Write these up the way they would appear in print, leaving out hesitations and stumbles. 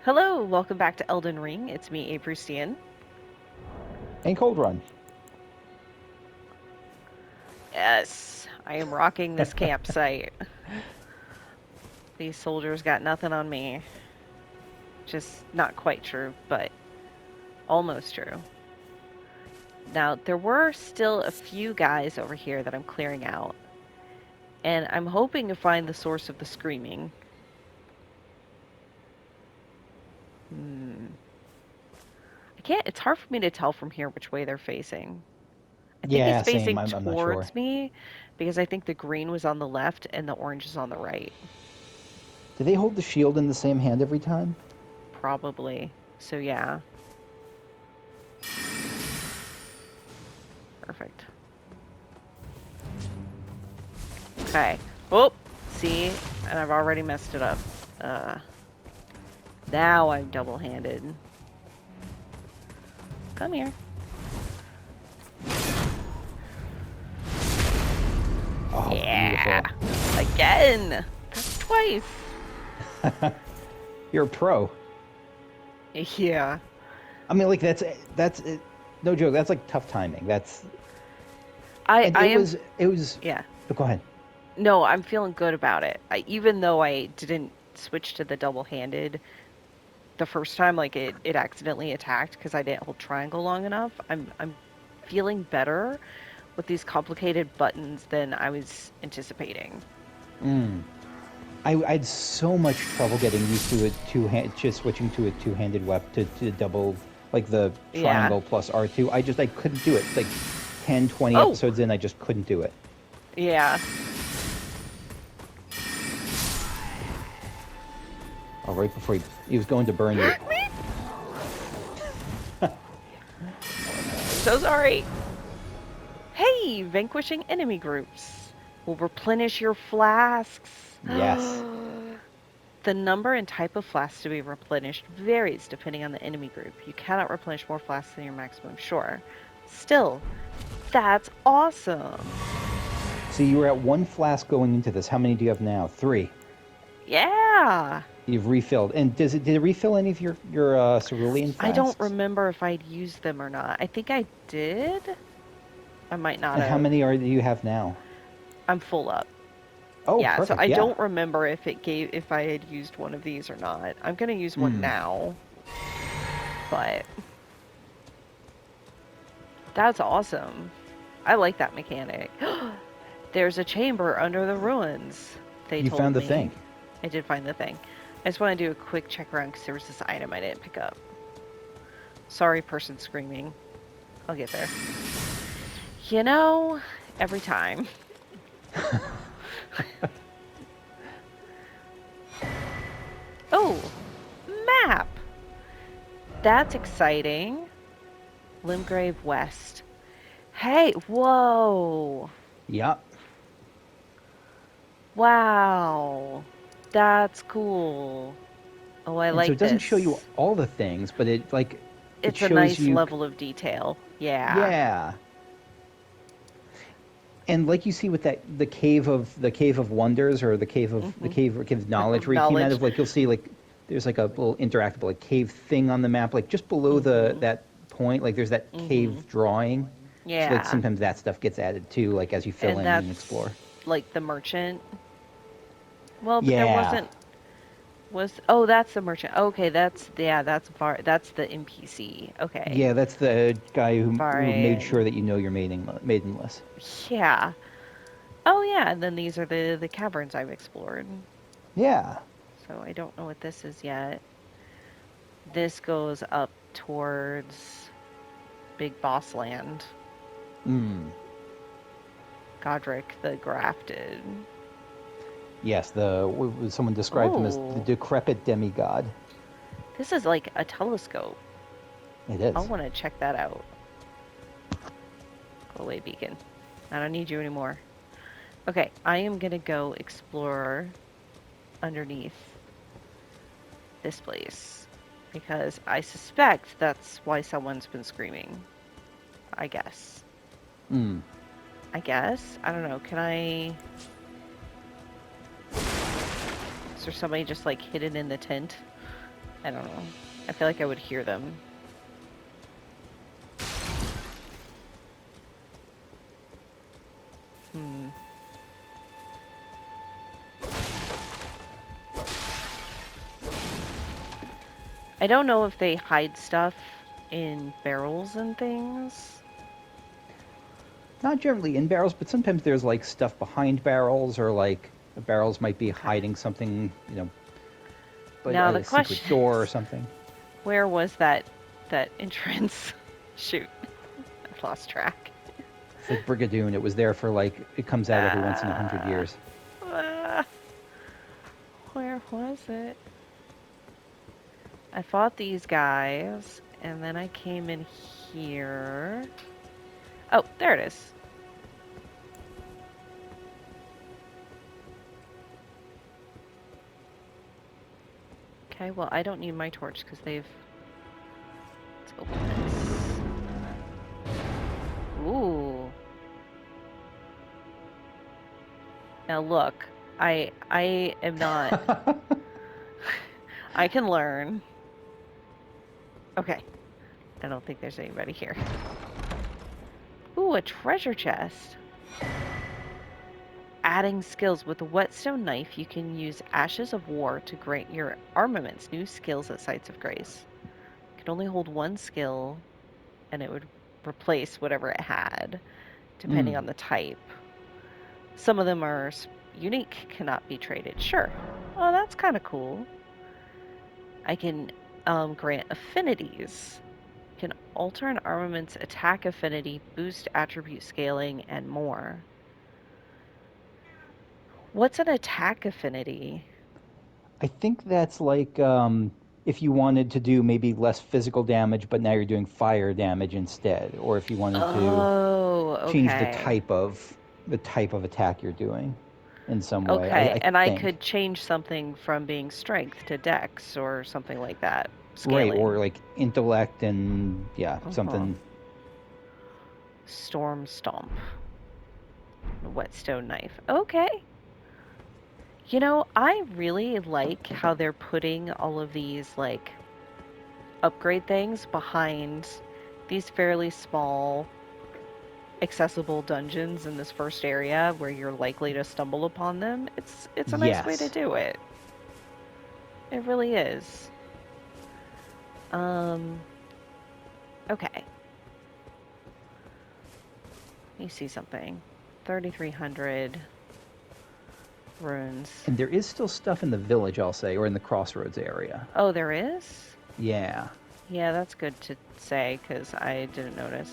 Hello, welcome back to Elden Ring. It's me, Aprustian. And Cold Run. Yes, I am rocking this campsite. These soldiers got nothing on me. Just not quite true, but almost true. Now, there were still a few guys over here that I'm clearing out, and I'm hoping to find the source of the screaming. Hmm. It's hard for me to tell from here which way they're facing. I think he's Yeah, same. facing I'm not sure. towards me because I think the green was on the left and the orange is on the right. Do they hold the shield in the same hand every time? Probably. So yeah, perfect. Okay. Oh, see, and I've already messed it up. Uh, now I'm double-handed. Come here. Oh, Yeah. beautiful. Again. That's twice. You're a pro. Yeah. I mean, like that's no joke. That's like tough timing. That's I and I am it was. yeah. Oh, go ahead. No, I'm feeling good about it. Even though I didn't switch to the double-handed the first time, like it accidentally attacked because I didn't hold triangle long enough. I'm feeling better with these complicated buttons than I was anticipating. Mm. I had so much trouble getting used to it just switching to a two-handed weapon to double like the Yeah. triangle plus R2. I couldn't do it. Like 10, 20 Oh, episodes in, I just couldn't do it. yeah. Oh, right before he was going to burn you. So sorry. Hey, vanquishing enemy groups will replenish your flasks. Yes. The number and type of flasks to be replenished varies depending on the enemy group. You cannot replenish more flasks than your maximum, sure. Still, that's awesome. So you were at one flask going into this. How many do you have now? Three. Yeah. You've refilled. And did it refill any of your cerulean I don't flasks? remember if I'd used them or not. I think I did. I might not And how have. many do you have now? I'm full up. Oh, Yeah, so perfect. I Yeah. don't remember if I had used one of these or not. I'm gonna use one Hmm. now, but that's awesome. I like that mechanic. There's a chamber under the ruins, they You told found the me. thing. I did find the thing. I just want to do a quick check around because there was this item I didn't pick up. Sorry, person screaming. I'll get there. You know, every time. Oh, map! That's exciting. Limgrave West. Hey, whoa! Yep. Wow. That's cool. Oh, I And so like it doesn't show you this. all the things, but it It's a shows nice you. level of detail. Yeah. Yeah. And like you see with that the cave of wonders or Hmm. the cave of knowledge Of where you came out knowledge. of, like you'll see like there's like a little interactable like cave thing on the map, like just below the Hmm. that point, like there's that Hmm. cave drawing. So like Yeah. sometimes that stuff gets added too, like as you fill And in and that's explore. like the merchant. Well, but there Yeah. wasn't was oh, that's the merchant. Okay, that's the NPC. Okay. Yeah, that's the guy who made sure Varian. that you know you're maidenless. Yeah. Oh yeah, and then these are the caverns I've explored. Yeah. So I don't know what this is yet. This goes up towards Big Boss Land. Mm. Godric the Grafted. Yes, someone described him as the Oh, decrepit demigod. this is like a telescope. It I is. want to check that out. Go away, beacon. I don't need you anymore. Okay, I am gonna go explore underneath this place because I suspect that's why someone's been screaming. I guess. Mm. I guess. I don't know. Can I? Is there somebody just like hidden in the tent? I don't know. I feel like I would hear them. Hmm. I don't know if they hide stuff in barrels and things. Not generally in barrels, but sometimes there's like stuff behind barrels, or like the barrels might be Okay. hiding something, like Now the a secret question door or is, something. where was that entrance? Shoot, I've lost track. It's like Brigadoon. It was there for like, it comes out every once in 100 Uh, years. uh, where was it? I fought these guys, and then I came in here. Oh, there it is. Okay, well, I don't need my torch because they've... Let's open this. Ooh. Now look, I am not... I can learn. Okay, I don't think there's anybody here. Ooh, a treasure chest. Adding skills. With the whetstone knife, you can use Ashes of War to grant your armaments new skills at Sites of Grace. You can only hold one skill, and it would replace whatever it had, depending Mm. on the type. Some of them are unique, cannot be traded. Sure. Oh, that's kind of cool. I can grant affinities. Can alter an armament's attack affinity, boost attribute scaling, and more. What's an attack affinity? I think that's like, if you wanted to do maybe less physical damage, but now you're doing fire damage instead, or if you wanted to Oh, change okay. the type of attack you're doing in some way. Okay, I and I think. could change something from being strength to dex or something like that. Right, Scaling. or like intellect and yeah, Uh-huh. something. Storm Stomp. Whetstone Knife. Okay. You know, I really like how they're putting all of these, like, upgrade things behind these fairly small, accessible dungeons in this first area where you're likely to stumble upon them. It's a nice way to Yes. do it. It really is. Um, okay. You see something. 3,300 runes. And there is still stuff in the village, I'll say, or in the crossroads area. Oh, there is? Yeah. Yeah, that's good to say because I didn't notice.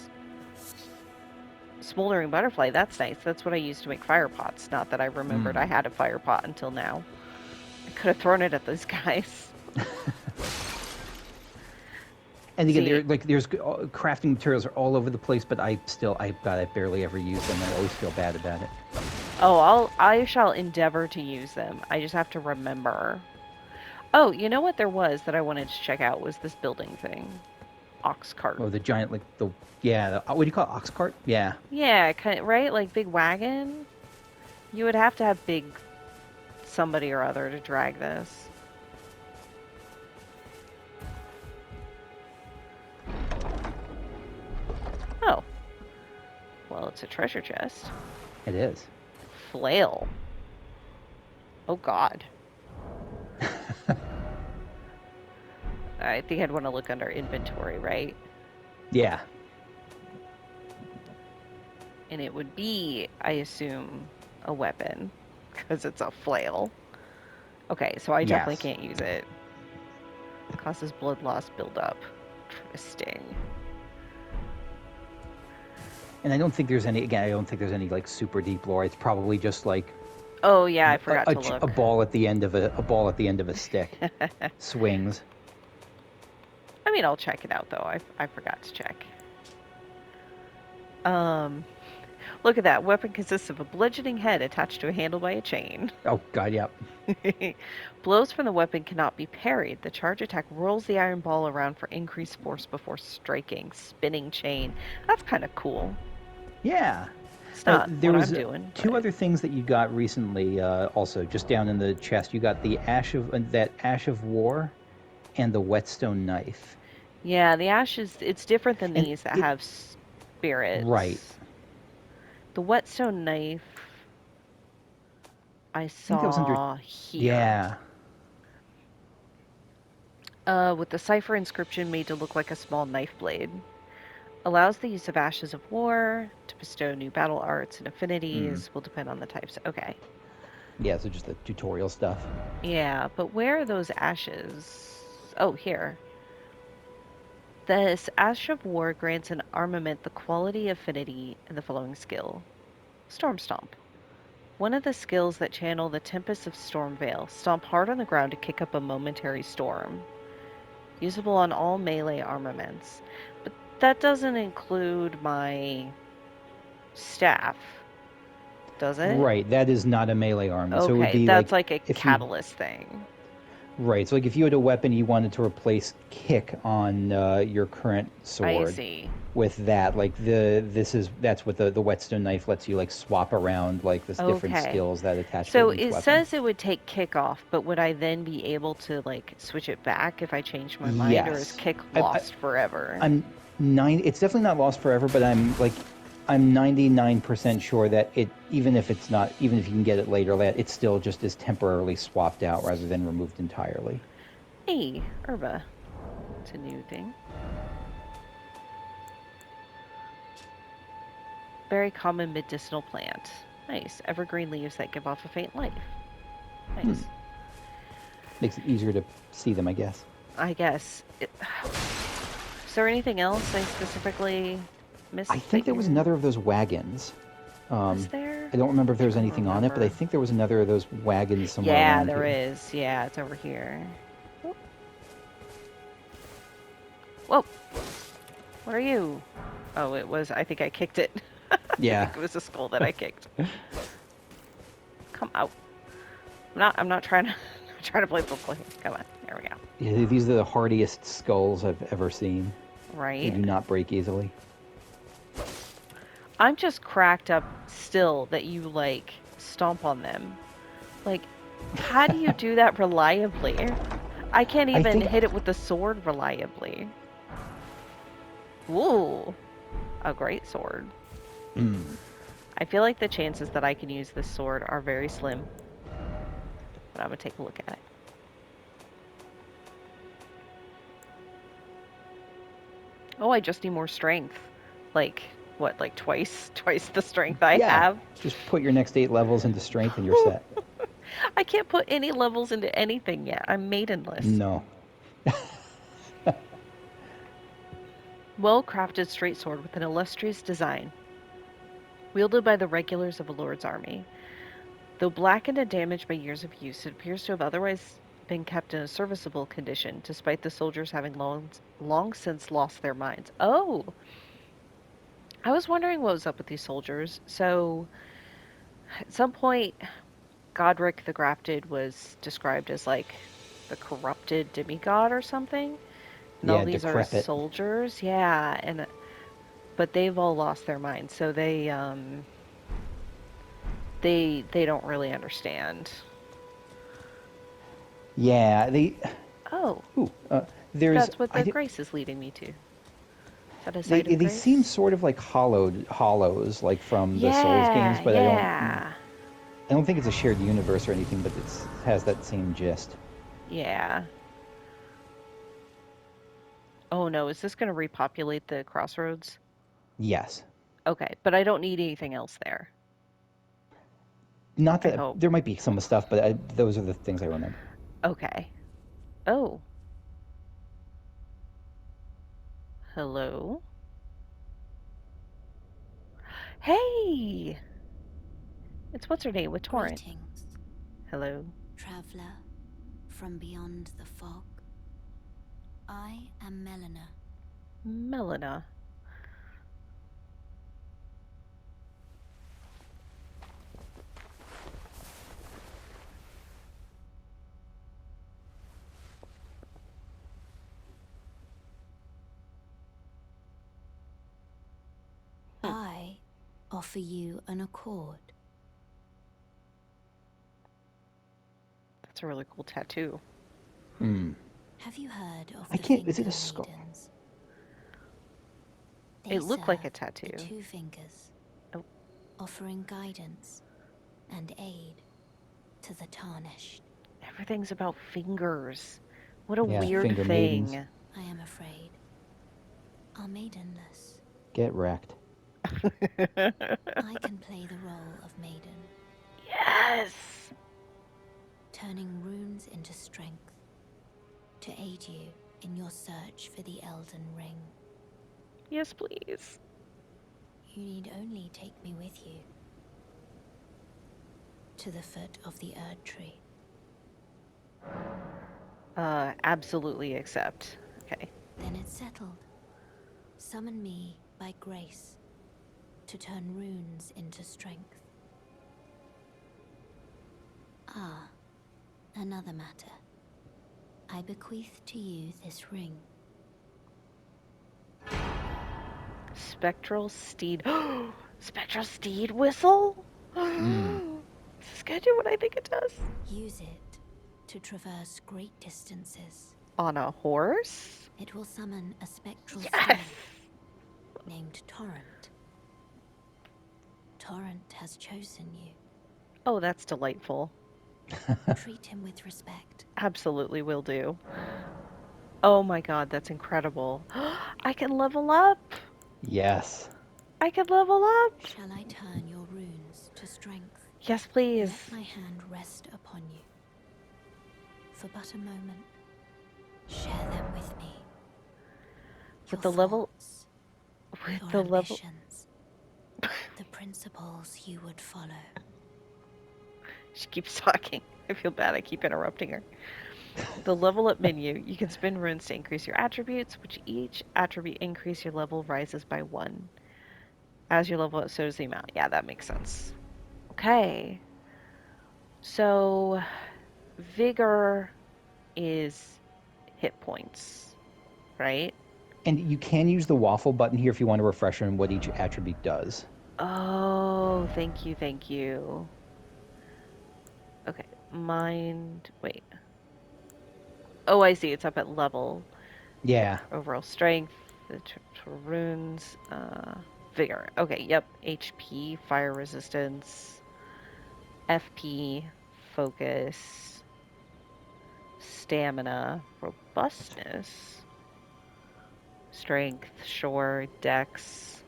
Smoldering butterfly, that's nice. That's what I used to make fire pots. Not that I remembered I Mm. had a fire pot until now. I could have thrown it at those guys. And again, See, there's crafting materials are all over the place, but I barely ever use them. I always feel bad about it. oh, I shall endeavor to use them. I just have to remember. Oh, you know what there was that I wanted to check out was this building thing. Ox cart. Oh, the giant, like what do you call it, ox cart? Yeah. Yeah, kind of, right? Like big wagon. You would have to have big somebody or other to drag this. Oh, well, it's a treasure chest. It is. Flail. Oh God. I think I'd want to look under inventory, right? Yeah. And it would be, I assume, a weapon because it's a flail. Okay, so I definitely Yes. can't use it. Causes blood loss buildup. Interesting. And I don't think there's any. Again, I don't think there's any like super deep lore. It's probably just like Oh yeah, I forgot to a look. ball at the end of a ball at the end of a stick swings. I mean, I'll check it out though. I forgot to check. Um, Look at that. Weapon consists of a bludgeoning head attached to a handle by a chain. Oh God, yep. Blows from the weapon cannot be parried. The charge attack whirls the iron ball around for increased force before striking. Spinning chain. That's kind of cool. Yeah. It's Now not there what was I'm doing, two but other things that you got recently. Also, just down in the chest, you got the ash of that ash of war. and the whetstone knife. Yeah, the ashes, it's different than And these that it have right. spirits. The whetstone knife I I think that was under saw here. yeah. With the cipher inscription made to look like a small knife blade. Allows the use of ashes of war to bestow new battle arts and Mm. affinities will depend on the types. Okay. Yeah, so just the tutorial stuff. Yeah, but where are those ashes? Oh, here. This Ash of War grants an armament the quality affinity in the following skill. Storm Stomp. One of the skills that channel the Tempest of Stormveil. Stomp hard on the ground to kick up a momentary storm. Usable on all melee armaments. But that doesn't include my staff, does it? Right, that is not a melee army. So it would Okay, be that's like like a if you catalyst thing. right. So like if you had a weapon you wanted to replace kick on your current I sword see. with that, like that's what the whetstone knife lets you like swap around like this different Okay. skills that attach to So each it weapon. says it would take kick off, but would I then be able to like switch it back if I change my mind, or is Yes, kick I, I, lost forever? I'm nine. It's definitely not lost forever, but I'm 99% sure that it even if it's not even if you can get it later, that it still just is temporarily swapped out rather than removed entirely. Hey, herba. It's a new thing. Very common medicinal plant. Nice. Evergreen leaves that give off a faint life. Hmm. Nice. Makes it easier to see them, I guess. I guess. Is there anything else I specifically I missed think that there was you... another of those wagons. Was Um, there? I don't remember if I'm there was trying to anything on it, but I remember. think there was another of those wagons somewhere Yeah, around there here. is. Yeah, it's over here. Oh, whoa, what are you? Oh, it was, I think I kicked it. I Yeah. think it was a skull that I kicked. Come out. I'm not trying to, I'm trying to play football here. Come on. There we go. Yeah, these are the hardiest skulls I've ever seen. They Right? do not break easily. I'm just cracked up still that you, like, stomp on them. Like, how do you do that reliably? I can't I even think. hit it with the sword reliably. Ooh, a great sword. Mm, I feel like the chances that I can use this sword are very slim, but I'm gonna take a look at it. Oh, I just need more strength. Like, what, like twice? Twice the strength I yeah. have? Just put your next 8 levels into strength and you're set. I can't put any levels into anything yet. I'm maidenless. No. Well crafted straight sword with an illustrious design, wielded by the regulars of a lord's army. Though blackened and damaged by years of use, it appears to have otherwise been kept in a serviceable condition, despite the soldiers having long since lost their minds. Oh, I was wondering what was up with these soldiers. So, at some point, Godric the Grafted was described as like the corrupted demigod or something. And all Yeah, these are decrepit. soldiers. Yeah, and but they've all lost their minds. So they don't really understand. Yeah, they. Oh, Ooh, there's. that's what I the think grace is leading me to. Is that a they site of they seem grace? sort of like hollows, like from the Souls games, Yeah, but I don't. yeah, I don't think it's a shared universe or anything, but it has that same gist. yeah. Oh no, is this going to repopulate the crossroads? Yes. Okay, but I don't need anything else there. Not I that hope. there might be some stuff, but those are the things I remember. Okay. Oh, hello. Hey, it's what's her name with Torrent. Greetings, Hello, traveller from beyond the fog. I am Melina. Melina. Hmm, I offer you an accord. that's a really cool tattoo. Hmm. Have you heard of I the can't. Is Finger it a skull? Maidens? They It looked like a serve tattoo. the two fingers, Oh. offering guidance and aid to the tarnished. Everything's about fingers. What a Yeah, weird finger maidens. thing. I am afraid, are maidenless. Get wrecked. I can play the role of maiden, Yes! turning runes into strength to aid you in your search for the Elden Ring. Yes, please. You need only take me with you to the foot of the Erd Tree. Absolutely accept. Okay. Then it's settled. Summon me by grace to turn runes into strength. Ah, another matter. I bequeath to you this ring. Spectral steed. Spectral steed whistle? Mm. Is this gonna do what I think it does? Use it to traverse great distances. On a horse? It will summon a spectral Yes! steed named Torrent. Torrent has chosen you. Oh, that's delightful. Treat him with respect. Absolutely will do. Oh my god, that's incredible. I can level up! Yes. I can level up! Shall I turn your runes to strength? Yes, please. Let my hand rest upon you. For but a moment, share them with me. With Your the level. thoughts, With your the level. ambitions, the principles you would follow. She keeps talking. I feel bad. I keep interrupting her. The level up menu. You can spin runes to increase your attributes, which each attribute increase your level rises by 1. As your level up, so does the amount. Yeah, that makes sense. Okay. So, vigor is hit points, right? And you can use the waffle button here if you want to refresh on what each attribute does. Oh, thank you, thank you. Okay, mind. Wait. Oh, I see. It's up at level. Yeah. Overall strength, the runes, vigor. Okay, yep. HP, fire resistance, FP, focus, stamina, robustness, strength, sure, dex.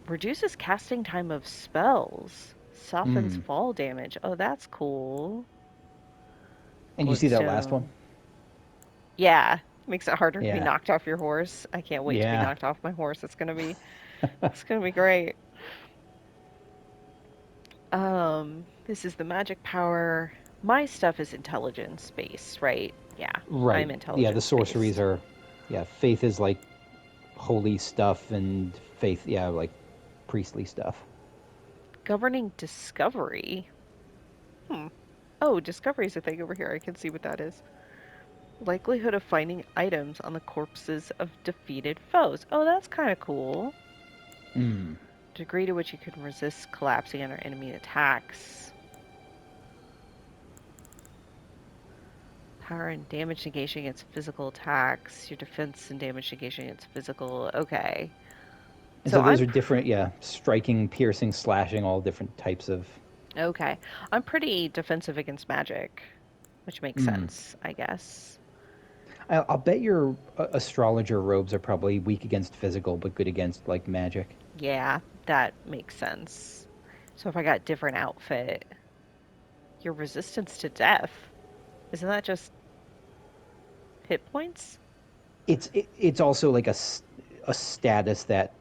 Reduces casting time of spells, softens Mm. fall damage. Oh, that's cool. And you see that last one? Glintstone. Yeah, makes it harder to be Yeah. knocked off your horse. I can't wait to be Yeah. knocked off my horse. It's gonna be great. This is the magic power. My stuff is intelligence based, right? Yeah, Right. I'm Yeah, the intelligence sorceries based. are. Yeah, faith is like holy stuff, and faith, yeah, like priestly stuff. Governing discovery. Hmm. Oh, discovery is a thing over here. I can see what that is. Likelihood of finding items on the corpses of defeated foes. Oh, that's kind of cool. Mm. Degree to which you can resist collapsing under enemy attacks. Power and damage negation against physical attacks. Your defense and damage negation against physical. Okay. And So so those I'm are different, yeah, striking, piercing, slashing, all different types of. okay. I'm pretty defensive against magic, which makes Mm. sense, I guess. I'll bet your astrologer robes are probably weak against physical, but good against like magic. Yeah, that makes sense. So if I got different outfit, your resistance to death, isn't that just hit points? It's also like a status that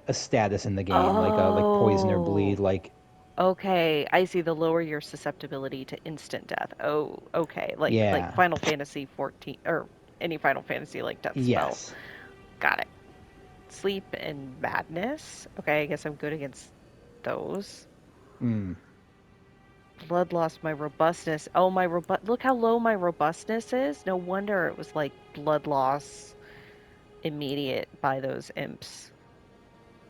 a status in the game, like poison or bleed, Oh, like okay. I see. The lower your susceptibility to instant death. Oh, okay. Like yeah, Final Fantasy 14 or any Final Fantasy like death spell. yes. Got it. Sleep and madness. Okay, I guess I'm good against those. Mm. Blood loss, my robustness. Oh, look how low my robustness is. No wonder it was like blood loss immediate by those imps.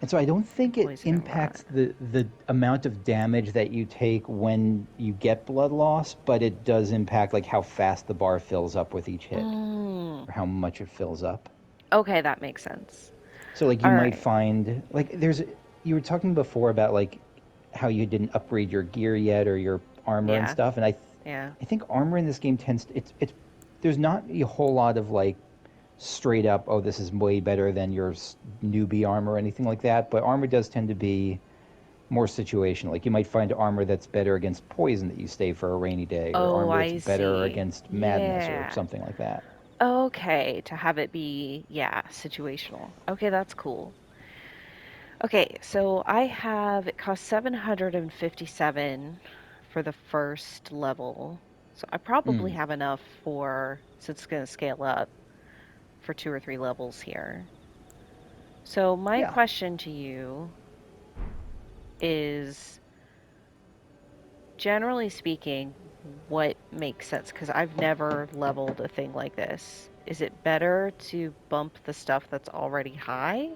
And so I don't think it Poison and rot. impacts the amount of damage that you take when you get blood loss, but it does impact like how fast the bar fills up with each hit, Mm. or how much it fills up. Okay, that makes sense. So like you All might right. find like there's you were talking before about like how you didn't upgrade your gear yet or your armor and Yeah. stuff, and Yeah. I think armor in this game tends it's there's not a whole lot of like straight up, oh, this is way better than your newbie armor or anything like that. But armor does tend to be more situational. Like you might find armor that's better against poison that you save for a rainy day, or Oh, armor that's I better see. against madness or Yeah. something like that. Okay, to have it be, yeah, situational. Okay, that's cool. Okay, so I have it costs 757 for the first level. So I probably Mm. have enough for, since it's going to scale up, for 2 or 3 levels here. So my Yeah. question to you is, generally speaking, what makes sense? Because I've never leveled a thing like this. Is it better to bump the stuff that's already high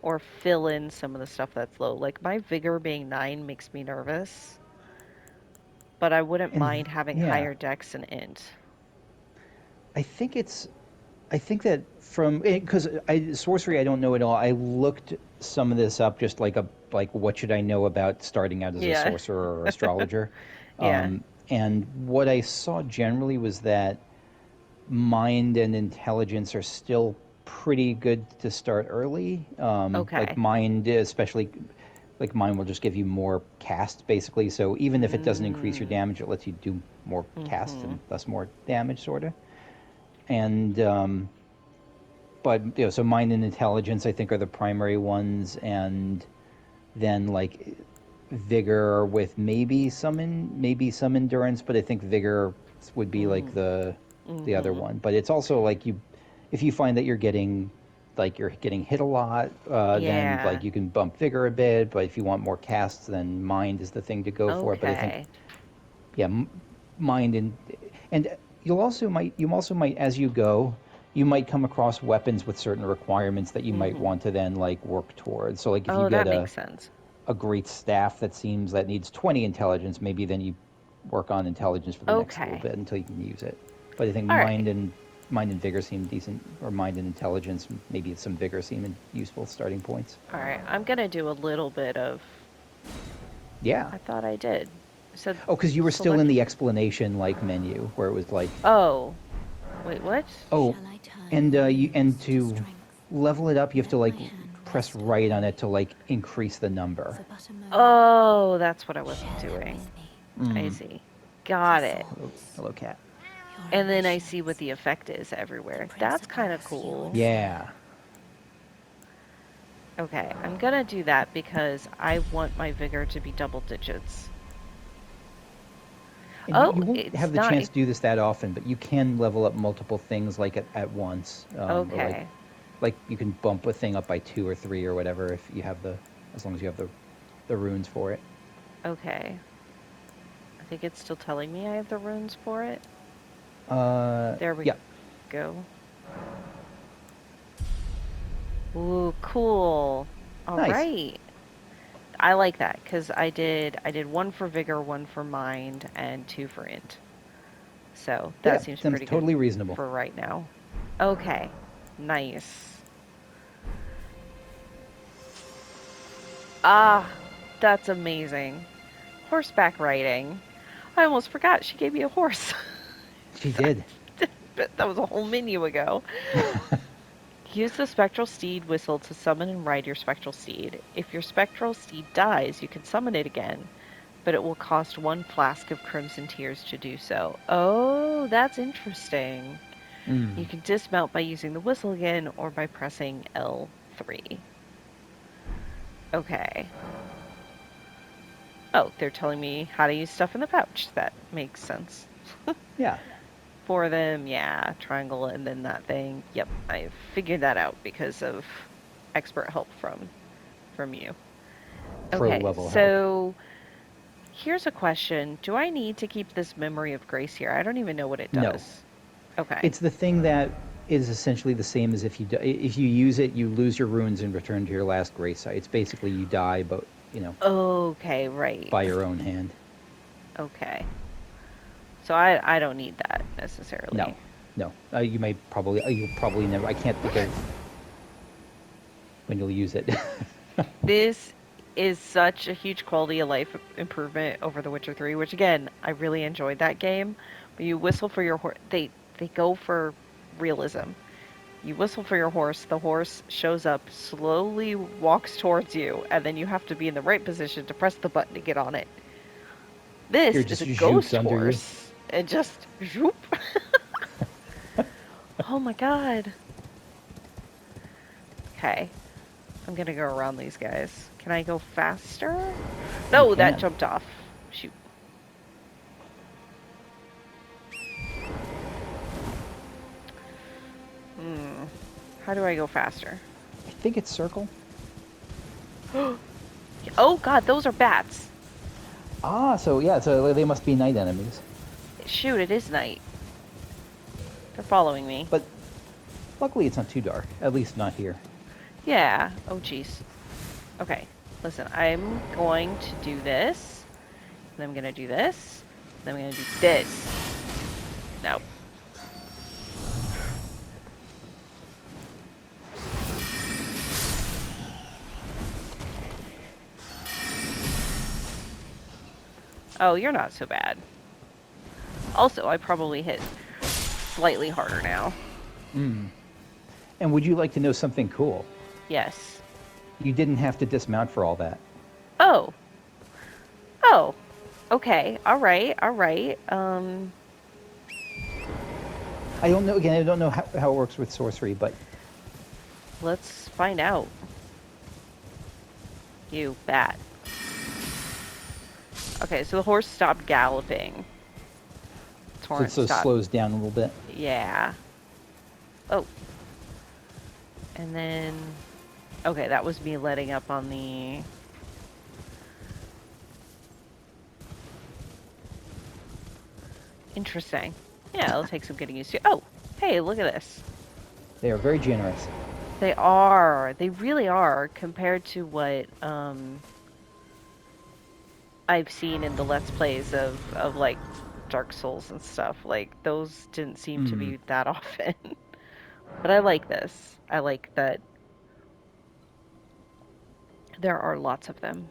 or fill in some of the stuff that's low? Like my vigor being 9 makes me nervous, but I wouldn't And mind having yeah, higher dex and int. I think it's I think that from because I sorcery I don't know at all. I looked some of this up just like a like what should I know about starting out as a Yeah. sorcerer or astrologer, Yeah. and what I saw generally was that mind and intelligence are still pretty good to start early. Like Okay. mind, especially like mind will just give you more cast basically. So even if it doesn't increase your Mm. damage, it lets you do more cast Mhm. and thus more damage, sort of. And but so mind and intelligence I think are the primary ones, and then like vigor with maybe some endurance, but I think vigor would be like Mhm. the other Mhm. one. But it's also like you if you find that you're getting hit a lot, then Yeah. like you can bump vigor a bit. But if you want more casts, then mind is the thing to go for. But I think Okay. yeah, mind and you also might as you go you might come across weapons with certain requirements that you might Mhm. want to then like work towards. So like if you Oh, get that makes sense. a great staff that seems that needs 20 intelligence, maybe then you work on intelligence for the next little Okay. bit until you can use it. But I think All right. mind and vigor seem decent, or mind and intelligence, maybe some vigor seem useful starting points. All right. I'm going to do a little bit of, Yeah. I thought I did. So Oh, because you were still in select. the explanation like menu where it was like, Oh, wait, what? oh, Shall I turn and your and wounds to to strength? level it up, you have to Let like my hand press rest right on upon it to you like increase the number. for but a moment. Oh, that's what I wasn't Share them doing. with me. I Mm. see. Your Got it. Hello, thoughts, hello, cat. your And then I see what ambitions, the effect is the everywhere. That's kind of principles you would cool. follow. Yeah. Okay, I'm gonna do that because I want my vigor to be double digits. And Oh, you won't it's have the not. chance to do this that often, but you can level up multiple things like at once, or Okay, like you can bump a thing up by 2 or 3 or whatever if you have the as long as you have the runes for it. okay. I think it's still telling me I have the runes for it. There we Yeah, go. Ooh, cool. All nice. right. I like that because I did one for vigor, one for mind, and 2 for int. So that Yeah, seems sounds pretty good totally reasonable. for right now. Okay, nice. Ah, that's amazing. Horseback riding. I almost forgot she gave me a horse. She did. But that was a whole menu ago. Use the spectral steed whistle to summon and ride your spectral steed. If your spectral steed dies, you can summon it again, but it will cost 1 flask of crimson tears to do so. Oh, that's interesting. You Mm. can dismount by using the whistle again or by pressing L3. Okay. Oh, they're telling me how to use stuff in the pouch. That makes sense. Yeah. For them, yeah, triangle and then that thing. Yep, I figured that out because of expert help from you. Pro Okay, level help. so here's a question. Do I need to keep this memory of grace here? I don't even know what it No. does. Okay. It's the thing that is essentially the same as if you use it, you lose your runes and return to your last grace site. It's basically you die, but Okay, right. by your own hand. Okay. So I don't need that necessarily. No. You'll probably never. I can't think of when you'll use it. This is such a huge quality of life improvement over The Witcher 3, which again, I really enjoyed that game. But you whistle for your horse. They go for realism. You whistle for your horse, the horse shows up, slowly walks towards you, and then you have to be in the right position to press the button to get on it. You're This is just a zhoops ghost under you. horse. And just zoop. Oh my god. Okay. I'm gonna go around these guys. Can I go faster? No, that can. jumped off. Shoot. Hmm. How do I go faster? I think it's circle. Oh god, those are bats. Ah, so yeah, so they must be night enemies. Shoot, it is night. They're following me. But luckily it's not too dark. At least not here. Yeah. Oh jeez. Okay. Listen, I'm going to do this. And I'm gonna do this. Then I'm gonna do this. No. Oh, you're not so bad. Also, I probably hit slightly harder now. And would you like to know something cool? Yes. You didn't have to dismount for all that. Oh. Oh. Okay. All right. All right. I don't know. Again, I don't know how it works with sorcery, but Let's find out. You bat. Okay, so the horse stopped galloping. Torrent so it stopped. slows down a little bit. Yeah. Oh. And then... Okay, that was me letting up on the... Interesting. Yeah, it'll take some getting used to. Oh! Hey, look at this. They are very generous. They are. They really are, compared to what, I've seen in the Let's Plays of like, Dark Souls and stuff. Like, those didn't seem to be that often. But I like this. I like that there are lots of them.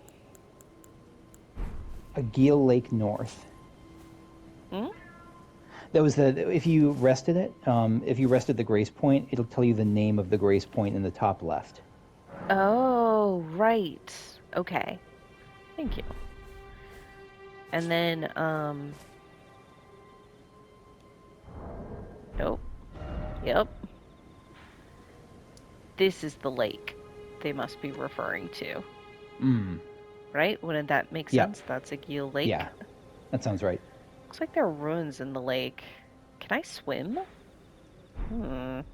Agil Lake North. Hmm? That was if you rested it, if you rested the grace point, it'll tell you the name of the grace point in the top left. Oh, right. Okay. Thank you. And then, nope. Yep. This is the lake they must be referring to. Right? Wouldn't that make sense? That's a Geel Lake. Yeah, that sounds right. Looks like there are ruins in the lake. Can I swim? No.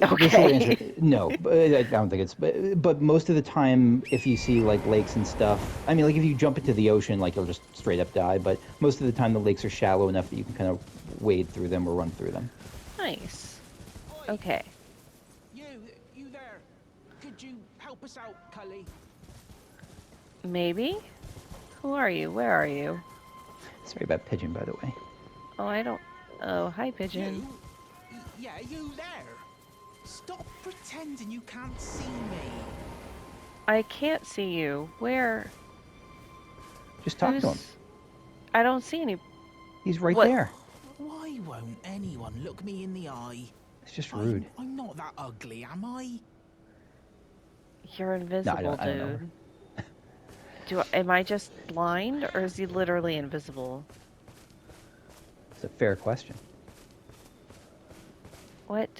Okay. The short answer, no. I don't think it's. But most of the time, if you see like lakes and stuff, I mean, like if you jump into the ocean, like you'll just straight up die. But most of the time, the lakes are shallow enough that you can kind of wade through them or run through them. Nice. Okay. You there? Could you help us out, Cully? Maybe? Who are you? Where are you? Sorry about Pigeon, by the way. Oh, I don't... Oh, hi, Pigeon. Yeah, you there? Stop pretending you can't see me. I can't see you. Where? Just talk to him. I don't see any... He's right there. Why won't anyone look me in the eye? It's just rude. I'm not that ugly, am I? You're invisible, I don't know. Am I just blind, or is he literally invisible? It's a fair question. What?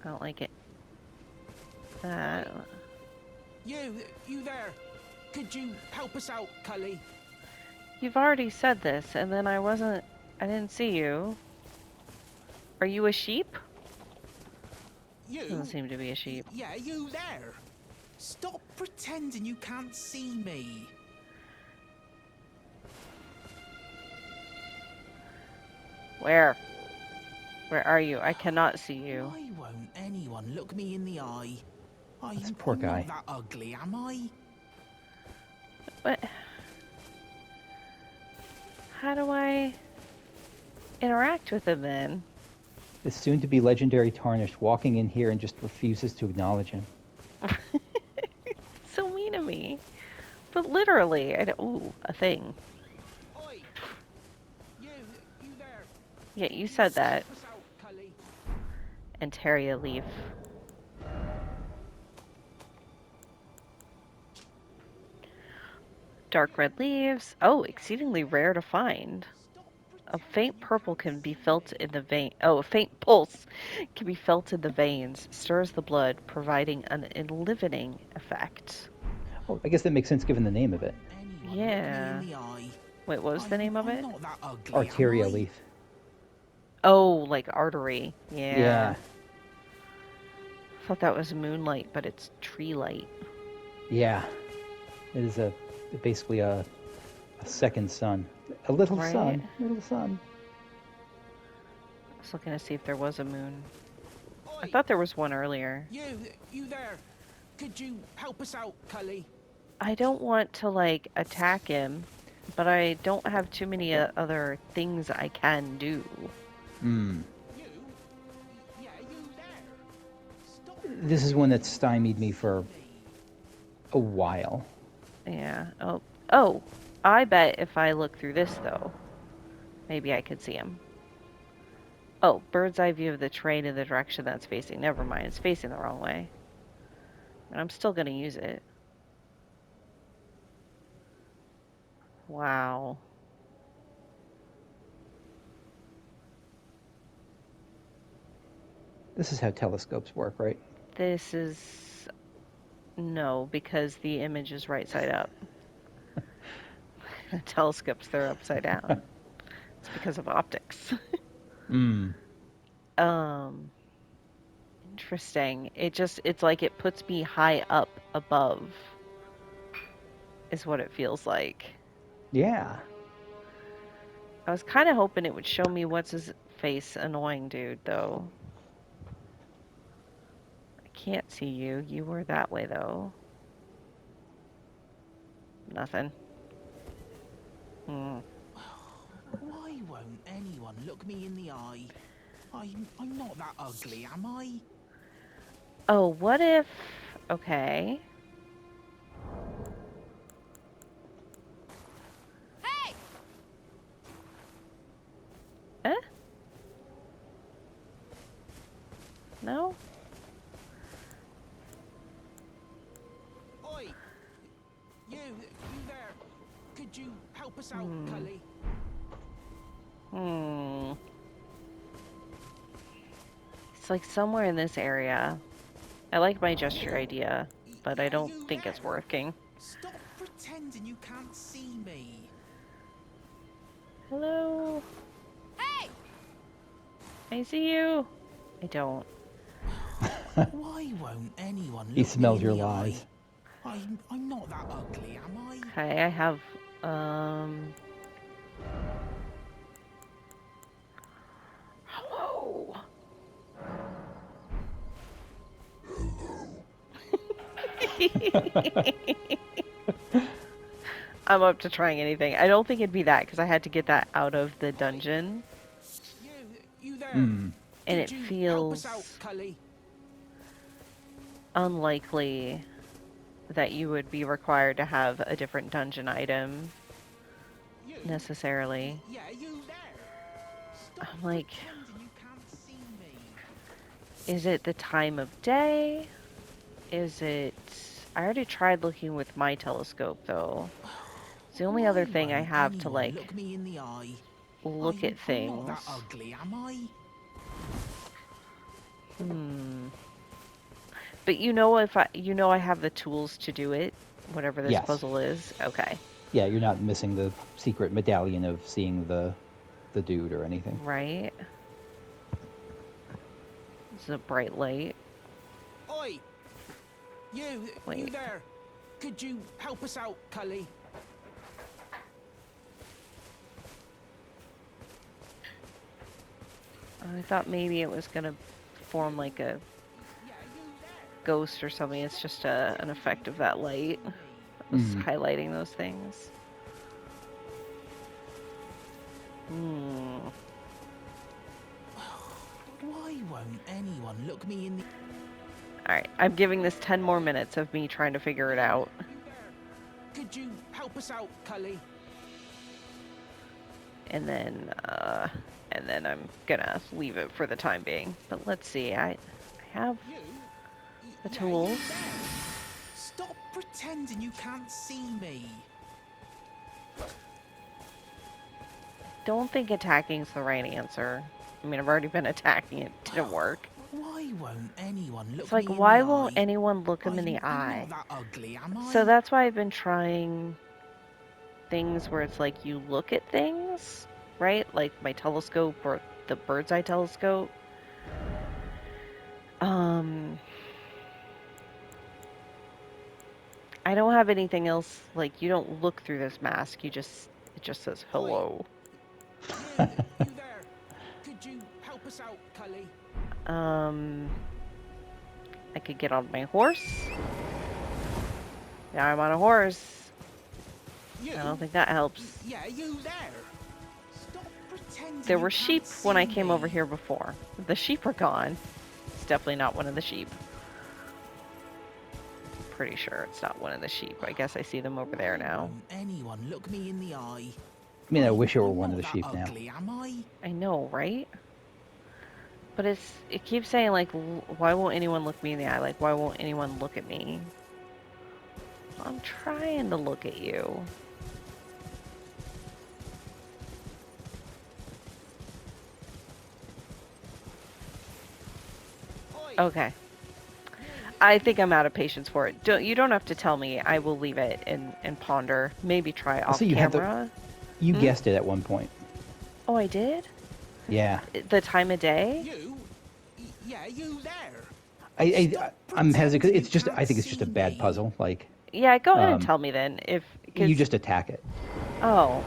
I don't like it. That... You there? Could you help us out, Cully? You've already said this, and then I didn't see you. Are you a sheep? Doesn't seem to be a sheep. Yeah, you there? Stop pretending you can't see me. Where? Where are you? I cannot see you. Why won't anyone look me in the eye? That's a I'm, poor I'm guy. not that ugly, am I? What? How do I interact with him then? The soon-to-be legendary Tarnished walking in here and just refuses to acknowledge him. So mean to me. But literally, ooh, a thing. Oi! You there. Yeah, you said that. Help us out, Cully. And Terry a leaf. Dark red leaves. Oh, exceedingly rare to find. A faint purple can be felt in the vein. Oh, a faint pulse can be felt in the veins, stirs the blood, providing an enlivening effect. Oh, I guess that makes sense given the name of it. Anyone look me Yeah. in the eye? Wait, what was the name of I'm it? not that ugly, am Arteria I? leaf. Oh, like artery. Yeah. Yeah. Thought that was moonlight, but it's tree light. Yeah. It is basically a second sun. A little Right? sun. Little sun. I was looking to see if there was a moon. I Oi! thought there was one earlier. You there. Could you help us out, Cully? I don't want to, like, attack him, but I don't have too many other things I can do. Hmm. You? Yeah, you there. Stop. This is one that stymied me for a while. Yeah. Oh, I bet if I look through this, though, maybe I could see him. Oh, bird's eye view of the train in the direction that's facing. Never mind, it's facing the wrong way. And I'm still gonna use it. Wow. This is how telescopes work, right? This is... No, because the image is right side up. Telescopes, they're upside down. It's because of optics. Hmm. Interesting. It's like it puts me high up above, is what it feels like. Yeah. I was kind of hoping it would show me what's his face annoying dude, though. I can't see you. You were that way, though. Nothing. Why won't anyone look me in the eye? I'm not that ugly, am I? Oh, what if... Okay. Hey! Eh? No? Oi! You there. Could you help us out, Cully? It's like somewhere in this area. I like my gesture idea, but I Yeah, don't you think it's there. working. Stop pretending you can't see me. Hello? Hey! I see you. I don't. Why won't anyone look He smells me your in the lies. eye? I'm not that ugly, am I? Okay, I have, Hello? I'm up to trying anything. I don't think it'd be that, because I had to get that out of the dungeon. You there. And Could it you help us out, feels Cully? unlikely that you would be required to have a different dungeon item, You? necessarily. Yeah, you there. Stop I'm like, pretending you can't see me. is it the time of day? Is it... I already tried looking with my telescope, though. It's the only other Why thing I won't have to, anyone like, look me in the eye? look at I'm not that things. ugly, am I? But you know I have the tools to do it, whatever this Yes. puzzle is. Okay. Yeah, you're not missing the secret medallion of seeing the dude or anything. Right? This is a bright light. Oi! You Wait. there. Could you help us out, Cully? I thought maybe it was gonna form like a ghost or something. It's just an effect of that light. It was highlighting those things. Why won't anyone look me in the... Alright, I'm giving this 10 more minutes of me trying to figure it out. Could you help us out, Cully? And then I'm gonna leave it for the time being. But let's see, I have the tools. Stop pretending you can't see me. Don't think attacking's the right answer. I mean, I've already been attacking, it didn't work. Why won't anyone look It's like, me in why the won't eye? anyone look him in the I'm eye? not that ugly, am I? So that's why I've been trying things where it's like you look at things, right? Like my telescope or the bird's eye telescope. I don't have anything else. Like, you don't look through this mask. It just says hello. You there? Could you help us out, Cully? I could get on my horse. Now I'm on a horse. I don't think that helps. Yeah, you there? Stop pretending There you were can't sheep when I see came me. over here before. The sheep are gone. It's definitely not one of the sheep. Pretty sure it's not one of the sheep. I guess I see them over there now. Won't anyone look me in the eye? I mean, I wish it were I'm one of not the that sheep now. ugly, am I? I know, right? But it keeps saying, like, why won't anyone look me in the eye? Like, why won't anyone look at me? I'm trying to look at you. Okay. I think I'm out of patience for it. You don't have to tell me. I will leave it and ponder. Maybe try off camera. You guessed it at one point. Oh, I did? Yeah. The time of day? Yeah, you there? I'm hesitant. It's just, I think it's just a bad puzzle. Like. Yeah, go ahead and tell me then. You just attack it. Oh.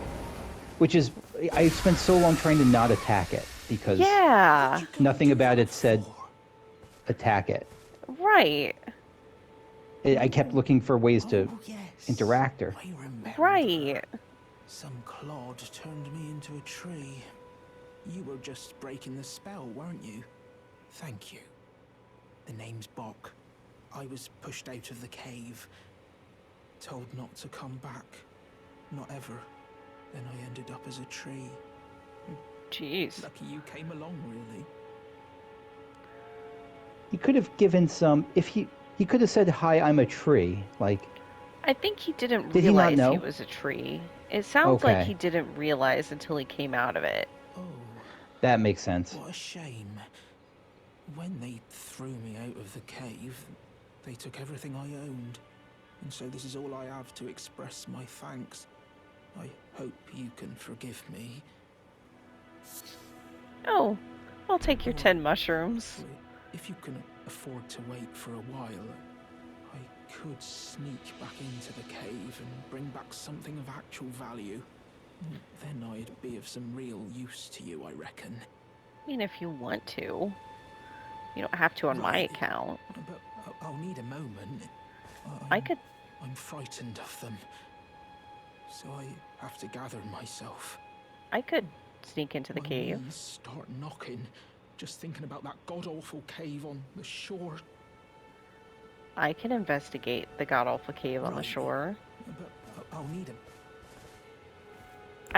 Which is, I spent so long trying to not attack it because. Yeah. Nothing about it said attack it. Right. I kept looking for ways to interact or. Right. Some clod turned me into a tree. You were just breaking the spell, weren't you? Thank you. The name's Bok. I was pushed out of the cave. Told not to come back. Not ever. Then I ended up as a tree. Jeez. Lucky you came along, really. He could have given some, if he could have said, hi, I'm a tree, like. I think he didn't Did he not realize know? he was a tree. It sounds like he didn't realize until he came out of it. Oh. That makes sense. What a shame. When they threw me out of the cave, they took everything I owned. And so this is all I have to express my thanks. I hope you can forgive me. Oh, I'll take your 10 mushrooms. If you can afford to wait for a while, I could sneak back into the cave and bring back something of actual value. Then I'd be of some real use to you, I reckon. I mean, if you want to. You don't have to on my account. But I'll need a moment. I'm frightened of them. So I have to gather myself. I could sneak into the cave. My knees start knocking. Just thinking about that god-awful cave on the shore. I can investigate the god-awful cave on the shore. But I'll need a...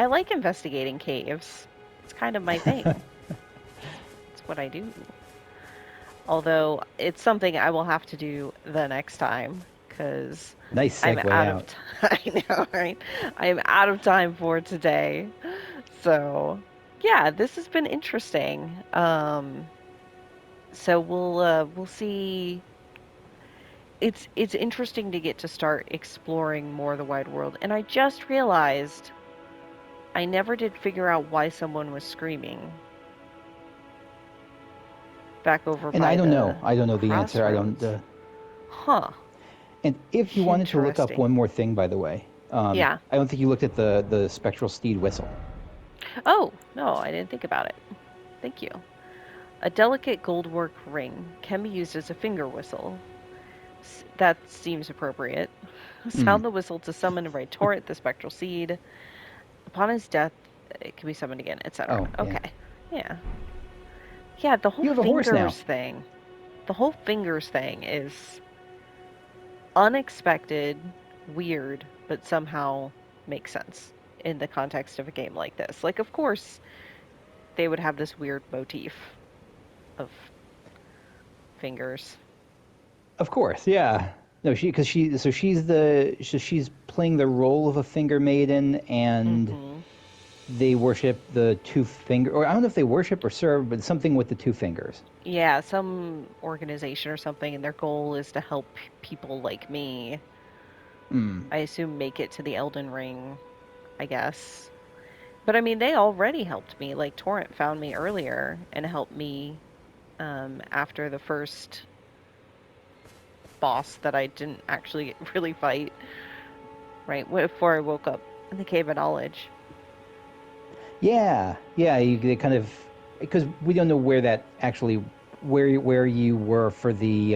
I like investigating caves. It's kind of my thing. It's what I do. Although, it's something I will have to do the next time, because I'm out of time. I know, right? I am out of time for today. So, yeah, this has been interesting. So we'll see. It's interesting to get to start exploring more of the wide world. And I just realized I never did figure out why someone was screaming. Back over by I don't know. I don't know the answer. I don't. Huh. And if you wanted to look up one more thing, by the way, yeah. I don't think you looked at the spectral steed whistle. Oh no, I didn't think about it. Thank you. A delicate goldwork ring can be used as a finger whistle. That seems appropriate. Mm. Sound the whistle to summon and torrent the spectral seed. Upon his death, it can be summoned again, etc. Oh, yeah. Okay. Yeah. Yeah, the whole You have a horse now. fingers thing. The whole fingers thing is unexpected, weird, but somehow makes sense in the context of a game like this. Like, of course, they would have this weird motif of fingers. Of course, yeah. No, she's playing the role of a finger maiden, and Hmm. they worship the two finger, or I don't know if they worship or serve, but something with the two fingers. Yeah, some organization or something, and their goal is to help people like me, Mm. I assume, make it to the Elden Ring, I guess. But I mean, they already helped me. Like, Torrent found me earlier and helped me after the first boss that I didn't actually really fight, right? Before I woke up in the Cave of Knowledge. Yeah, yeah. They kind of, because we don't know where that actually where you were for the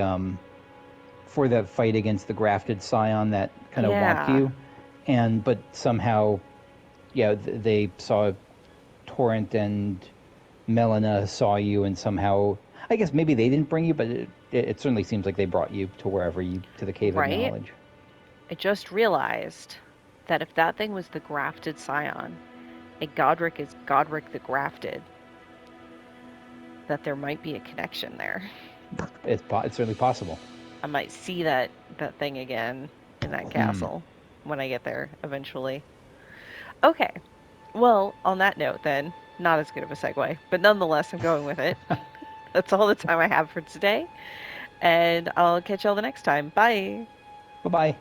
fight against the grafted scion that kind of whomped Yeah, you, and but somehow, yeah, they saw Torrent and Melina saw you, and somehow, I guess maybe they didn't bring you, but it certainly seems like they brought you to wherever to the Cave of right? Knowledge. I just realized that if that thing was the grafted scion, and Godric is Godric the grafted, that there might be a connection there. It's certainly possible. I might see that thing again in that Mm. castle when I get there eventually. Okay. Well, on that note then, not as good of a segue, but nonetheless I'm going with it. That's all the time I have for today, and I'll catch y'all the next time. Bye. Bye bye.